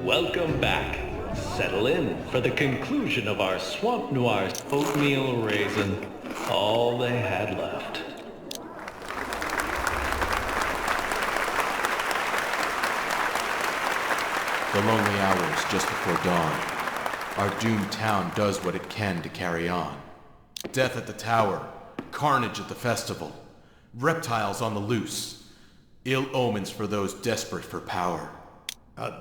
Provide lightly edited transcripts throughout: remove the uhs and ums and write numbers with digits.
Welcome back. Settle in for the conclusion of our Swamp Noir oatmeal raisin. All they had left. The lonely hours just before dawn. Our doomed town does what it can to carry on. Death at the tower. Carnage at the festival. Reptiles on the loose. Ill omens for those desperate for power.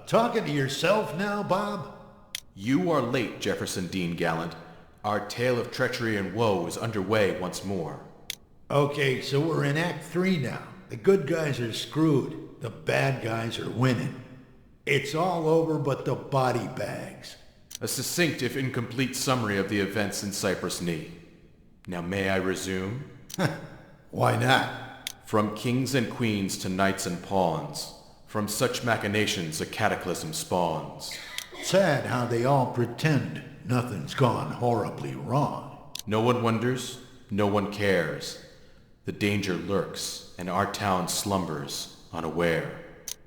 Talking to yourself now, Bob? You are late, Jefferson Dean Gallant. Our tale of treachery and woe is underway once more. Okay, so we're in Act 3 now. The good guys are screwed. The bad guys are winning. It's all over but the body bags. A succinct if incomplete summary of the events in Cypress Knee. Now may I resume? Why not? From kings and queens to knights and pawns, from such machinations a cataclysm spawns. Sad how they all pretend nothing's gone horribly wrong. No one wonders, no one cares. The danger lurks, and our town slumbers, unaware.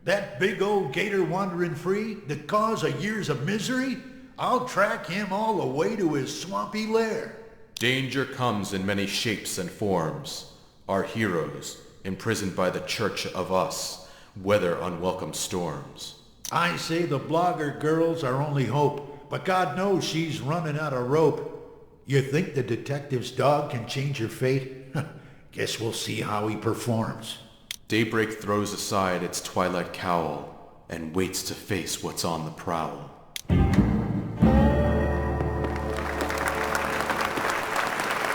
That big old gator wandering free, the cause of years of misery? I'll track him all the way to his swampy lair. Danger comes in many shapes and forms. Our heroes, imprisoned by the church of us, weather unwelcome storms. I say the blogger girl's our only hope, but God knows she's running out of rope. You think the detective's dog can change her fate? Guess we'll see how he performs. Daybreak throws aside its twilight cowl and waits to face what's on the prowl.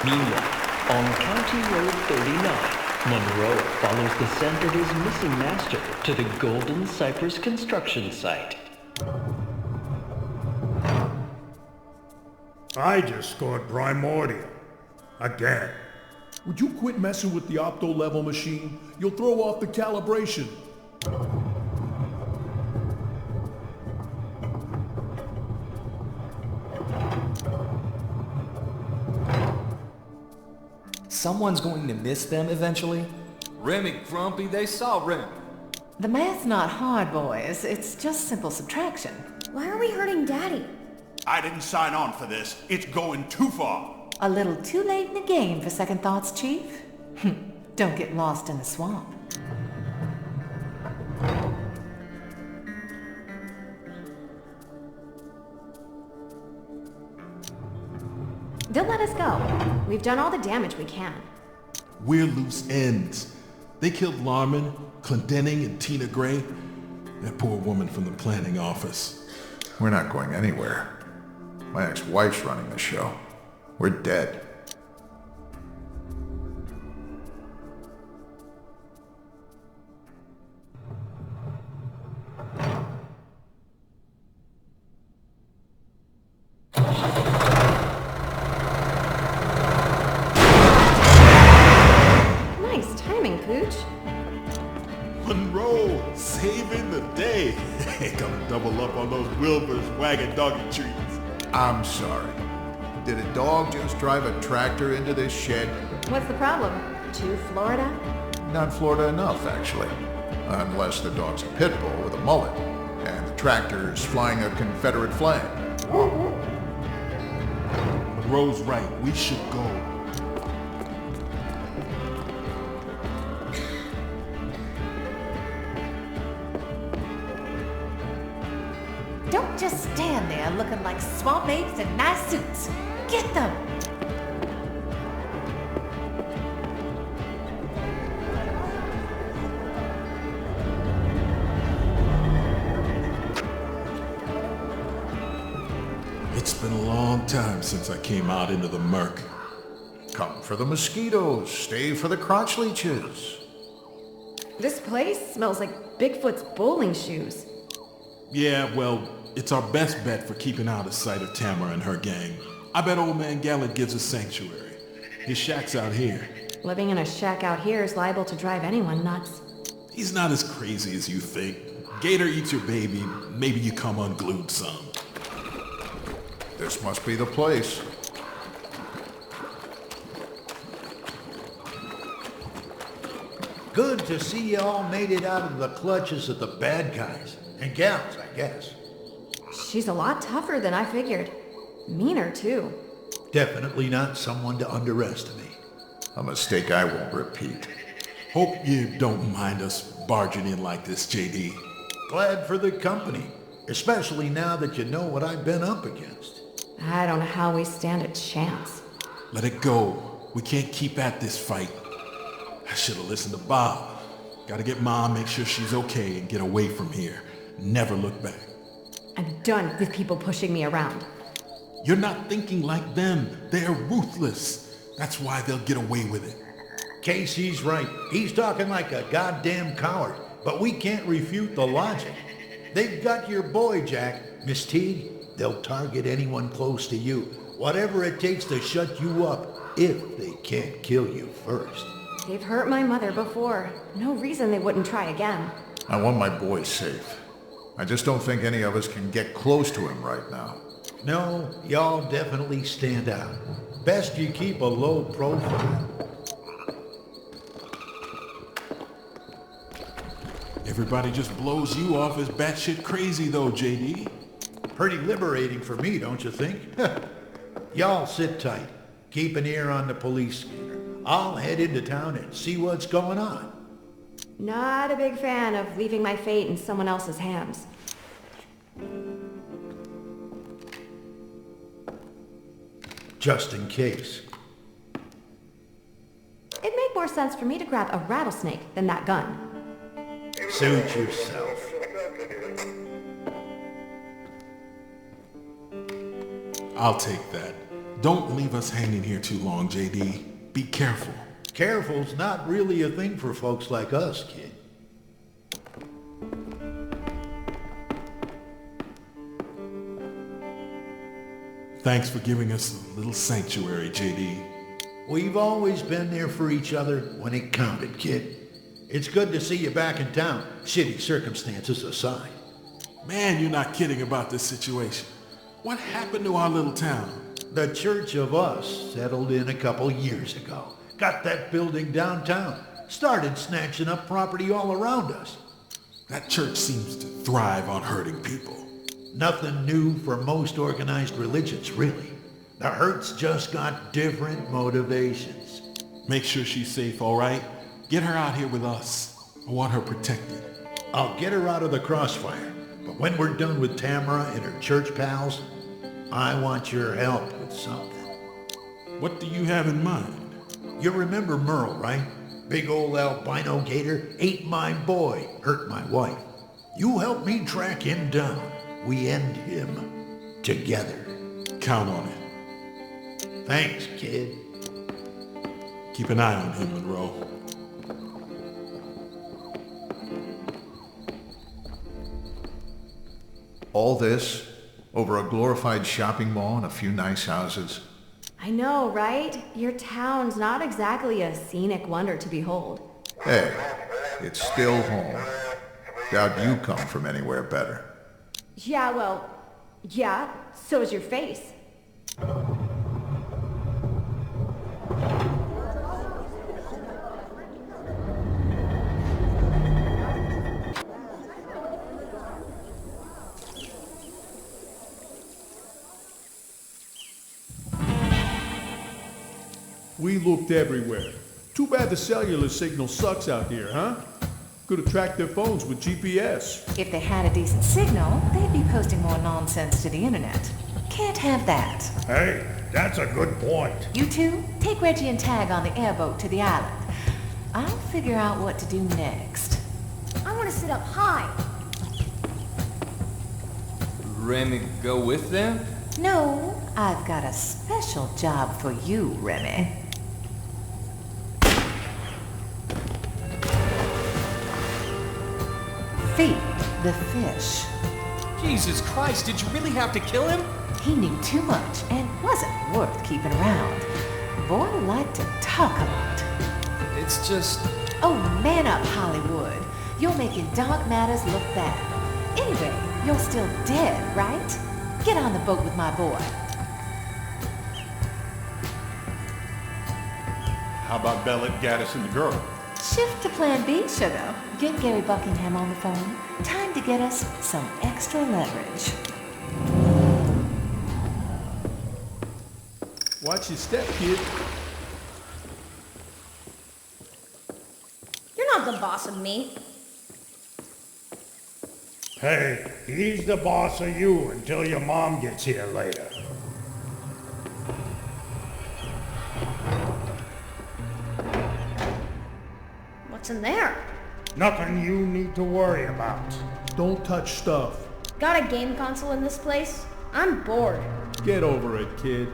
Meanwhile, on County Road 39, Monroe follows the scent of his missing master to the Golden Cypress construction site. I just scored primordial. Again. Would you quit messing with the opto-level machine? You'll throw off the calibration. Someone's going to miss them eventually. Remy Grumpy, they saw Remy. The math's not hard, boys. It's just simple subtraction. Why are we hurting Daddy? I didn't sign on for this. It's going too far. A little too late in the game for second thoughts, Chief. Don't get lost in the swamp. Don't let us go. We've done all the damage we can. We're loose ends. They killed Larman, Clendenning, and Tina Gray. That poor woman from the planning office. We're not going anywhere. My ex-wife's running the show. We're dead. Nice timing, Pooch. Monroe, saving the day. Gonna double up on those Wilbur's wagon doggy treats. I'm sorry. Did a dog just drive a tractor into this shed? What's the problem? To Florida? Not Florida enough, actually. Unless the dog's a pit bull with a mullet, and the tractor's flying a Confederate flag. Monroe's right. We should go. Don't just stand there looking like swamp apes in nice suits. Get them! It's been a long time since I came out into the murk. Come for the mosquitoes, stay for the crotch leeches. This place smells like Bigfoot's bowling shoes. Yeah, well, it's our best bet for keeping out of sight of Tamara and her gang. I bet old man Gallant gives us sanctuary. His shack's out here. Living in a shack out here is liable to drive anyone nuts. He's not as crazy as you think. Gator eats your baby, maybe you come unglued some. This must be the place. Good to see you all made it out of the clutches of the bad guys. And gals, I guess. She's a lot tougher than I figured. Meaner, too. Definitely not someone to underestimate. A mistake I won't repeat. Hope you don't mind us barging in like this, JD. Glad for the company, especially now that you know what I've been up against. I don't know how we stand a chance. Let it go. We can't keep at this fight. I should have listened to Bob. Gotta get Mom, make sure she's okay, and get away from here. Never look back. I'm done with people pushing me around. You're not thinking like them. They're ruthless. That's why they'll get away with it. Casey's right. He's talking like a goddamn coward, but we can't refute the logic. They've got your boy, Jack. Miss Teague, they'll target anyone close to you. Whatever it takes to shut you up, if they can't kill you first. They've hurt my mother before. No reason they wouldn't try again. I want my boy safe. I just don't think any of us can get close to him right now. No, y'all definitely stand out. Best you keep a low profile. Everybody just blows you off as batshit crazy though, JD. Pretty liberating for me, don't you think? Y'all sit tight. Keep an ear on the police scanner. I'll head into town and see what's going on. Not a big fan of leaving my fate in someone else's hands. Just in case. It'd make more sense for me to grab a rattlesnake than that gun. Suit yourself. I'll take that. Don't leave us hanging here too long, JD. Be careful. Careful's not really a thing for folks like us, kid. Thanks for giving us a little sanctuary, JD. We've always been there for each other when it counted, kid. It's good to see you back in town, shitty circumstances aside. Man, you're not kidding about this situation. What happened to our little town? The Church of Us settled in a couple years ago. Got that building downtown. Started snatching up property all around us. That church seems to thrive on hurting people. Nothing new for most organized religions, really. The Hurts just got different motivations. Make sure she's safe, all right? Get her out here with us. I want her protected. I'll get her out of the crossfire. But when we're done with Tamara and her church pals, I want your help with something. What do you have in mind? You remember Merle, right? Big old albino gator, ate my boy, hurt my wife. You help me track him down. We end him together. Count on it. Thanks, kid. Keep an eye on him, Monroe. All this over a glorified shopping mall and a few nice houses. I know, right? Your town's not exactly a scenic wonder to behold. Hey, it's still home. Doubt you come from anywhere better. Yeah, well, yeah, so is your face. We looked everywhere. Too bad the cellular signal sucks out here, huh? Could have tracked their phones with GPS. If they had a decent signal, they'd be posting more nonsense to the internet. Can't have that. Hey, that's a good point. You two, take Reggie and Tag on the airboat to the island. I'll figure out what to do next. I want to sit up high. Remy go with them? No, I've got a special job for you, Remy. Feed the fish. Jesus Christ, did you really have to kill him? He knew too much and wasn't worth keeping around. Boy liked to talk a lot. It's just... Oh, man up, Hollywood. You're making dark matters look bad. Anyway, you're still dead, right? Get on the boat with my boy. How about Bellet, Gaddis, and the girl? Shift to plan B, sugar. Get Gary Buckingham on the phone. Time to get us some extra leverage. Watch your step, kid. You're not the boss of me. Hey, he's the boss of you until your mom gets here later. What's in there? Nothing you need to worry about. Don't touch stuff. Got a game console in this place? I'm bored. Get over it, kid.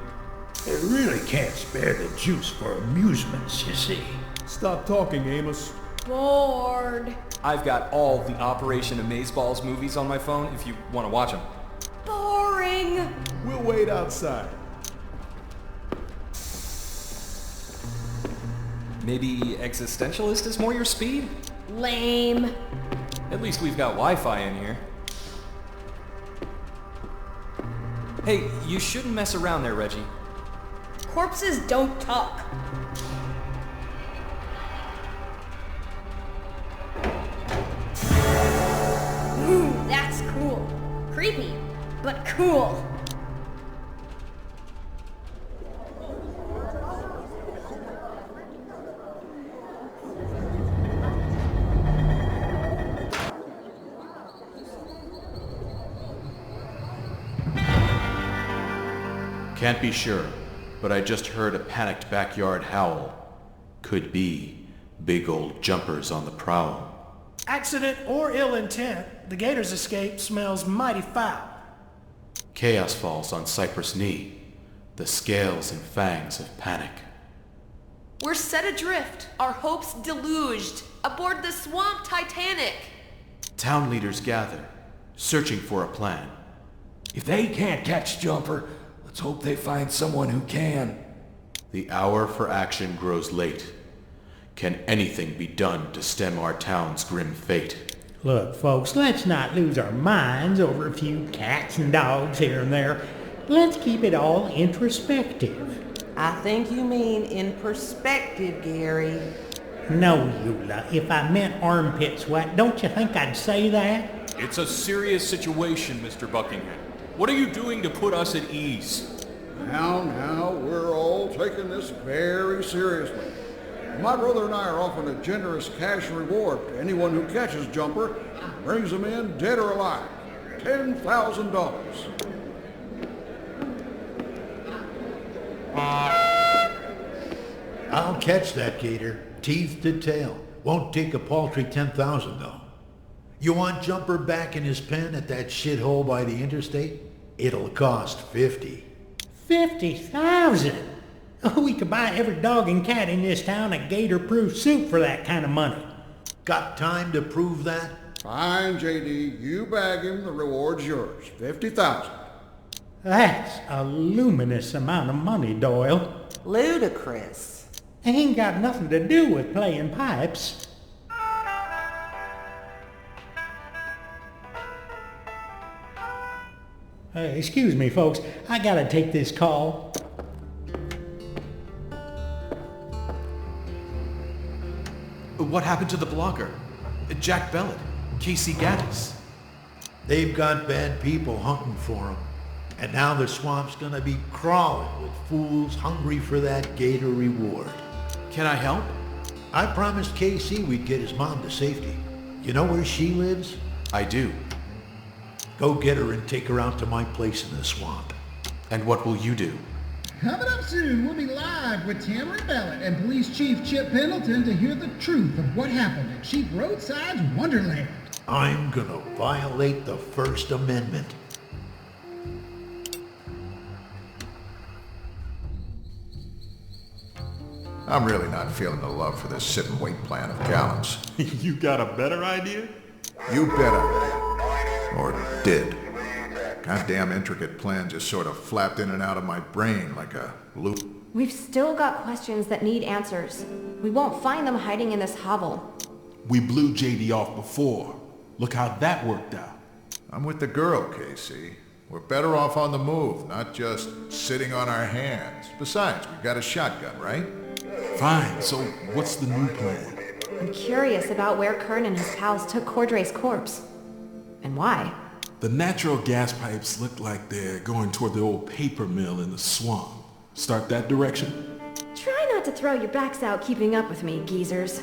They really can't spare the juice for amusements, you see. Stop talking, Amos. Bored. I've got all the Operation Amazeballs movies on my phone if you want to watch them. Boring. We'll wait outside. Maybe Existentialist is more your speed? Lame. At least we've got Wi-Fi in here. Hey, you shouldn't mess around there, Reggie. Corpses don't talk. Ooh, that's cool. Creepy, but cool. Can't be sure, but I just heard a panicked backyard howl. Could be big old jumpers on the prowl. Accident or ill intent, the gator's escape smells mighty foul. Chaos falls on Cypress Knee, the scales and fangs of panic. We're set adrift, our hopes deluged, aboard the swamp Titanic. Town leaders gather, searching for a plan. If they can't catch Jumper, let's hope they find someone who can. The hour for action grows late. Can anything be done to stem our town's grim fate? Look, folks, let's not lose our minds over a few cats and dogs here and there. Let's keep it all introspective. I think you mean in perspective, Gary. No, Eula, if I meant armpit sweat, don't you think I'd say that? It's a serious situation, Mr. Buckingham. What are you doing to put us at ease? Now, we're all taking this very seriously. My brother and I are offering a generous cash reward to anyone who catches Jumper and brings him in dead or alive. $10,000. I'll catch that gator, teeth to tail. Won't take a paltry 10,000 though. You want Jumper back in his pen at that shithole by the interstate? It'll cost 50. 50,000? Oh, we could buy every dog and cat in this town a gator-proof suit for that kind of money. Got time to prove that? Fine, JD. You bag him, the reward's yours. 50,000. That's a luminous amount of money, Doyle. Ludicrous. Ain't got nothing to do with playing pipes. Excuse me, folks. I gotta take this call. What happened to the blogger? Jack Bellet, Casey Gaddis. They've got bad people hunting for him. And now the swamp's gonna be crawling with fools hungry for that gator reward. Can I help? I promised KC we'd get his mom to safety. You know where she lives? I do. Go get her and take her out to my place in the swamp. And what will you do? Coming up soon, we'll be live with Tamara Bellet and Police Chief Chip Pendleton to hear the truth of what happened at Cheap Roadside's Wonderland. I'm gonna violate the First Amendment. I'm really not feeling the love for this sit-and-wait plan of Callan's. You got a better idea? You bet I did. Or did. Goddamn intricate plan just sort of flapped in and out of my brain like a loop. We've still got questions that need answers. We won't find them hiding in this hovel. We blew JD off before. Look how that worked out. I'm with the girl, Casey. We're better off on the move, not just sitting on our hands. Besides, we've got a shotgun, right? Fine, so what's the new plan? I'm curious about where Kern and his pals took Cordray's corpse. And why? The natural gas pipes look like they're going toward the old paper mill in the swamp. Start that direction? Try not to throw your backs out keeping up with me, geezers.